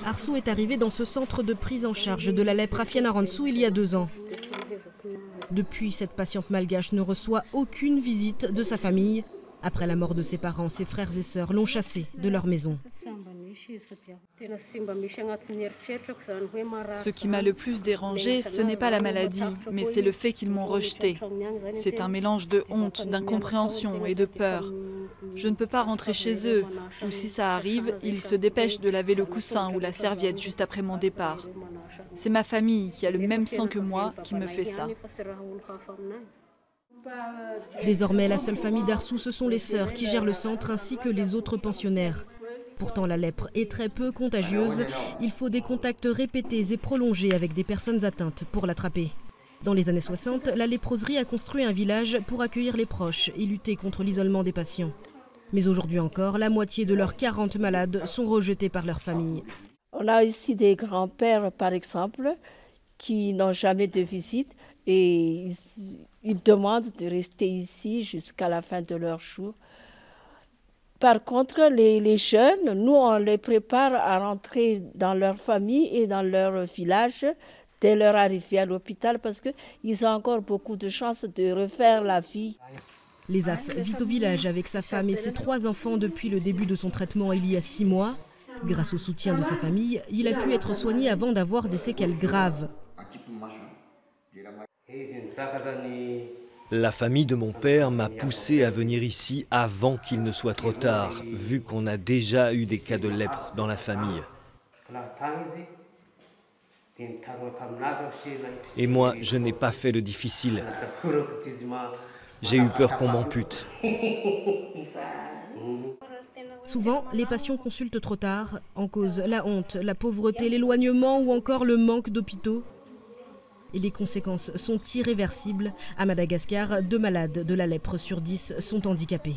Arsou est arrivé dans ce centre de prise en charge de la lèpre à Fianarantsoa il y a 2 ans. Depuis, cette patiente malgache ne reçoit aucune visite de sa famille. Après la mort de ses parents, ses frères et sœurs l'ont chassée de leur maison. Ce qui m'a le plus dérangé, ce n'est pas la maladie, mais c'est le fait qu'ils m'ont rejetée. C'est un mélange de honte, d'incompréhension et de peur. Je ne peux pas rentrer chez eux, ou si ça arrive, ils se dépêchent de laver le coussin ou la serviette juste après mon départ. C'est ma famille qui a le même sang que moi qui me fait ça. Désormais, la seule famille d'Arsou, ce sont les sœurs qui gèrent le centre ainsi que les autres pensionnaires. Pourtant, la lèpre est très peu contagieuse. Il faut des contacts répétés et prolongés avec des personnes atteintes pour l'attraper. Dans les années 60, la léproserie a construit un village pour accueillir les proches et lutter contre l'isolement des patients. Mais aujourd'hui encore, la moitié de leurs 40 malades sont rejetés par leur famille. On a ici des grands-pères, par exemple, qui n'ont jamais de visite et ils demandent de rester ici jusqu'à la fin de leur jour. Par contre, les jeunes, nous, on les prépare à rentrer dans leur famille et dans leur village dès leur arrivée à l'hôpital parce qu'ils ont encore beaucoup de chances de refaire la vie. Lesaf vit au village avec sa femme et ses 3 enfants depuis le début de son traitement il y a 6 mois. Grâce au soutien de sa famille, il a pu être soigné avant d'avoir des séquelles graves. La famille de mon père m'a poussé à venir ici avant qu'il ne soit trop tard, vu qu'on a déjà eu des cas de lèpre dans la famille. Et moi, je n'ai pas fait le difficile. J'ai eu peur qu'on m'ampute. Souvent, les patients consultent trop tard, en cause la honte, la pauvreté, l'éloignement ou encore le manque d'hôpitaux. Et les conséquences sont irréversibles. À Madagascar, 2 malades de la lèpre sur 10 sont handicapés.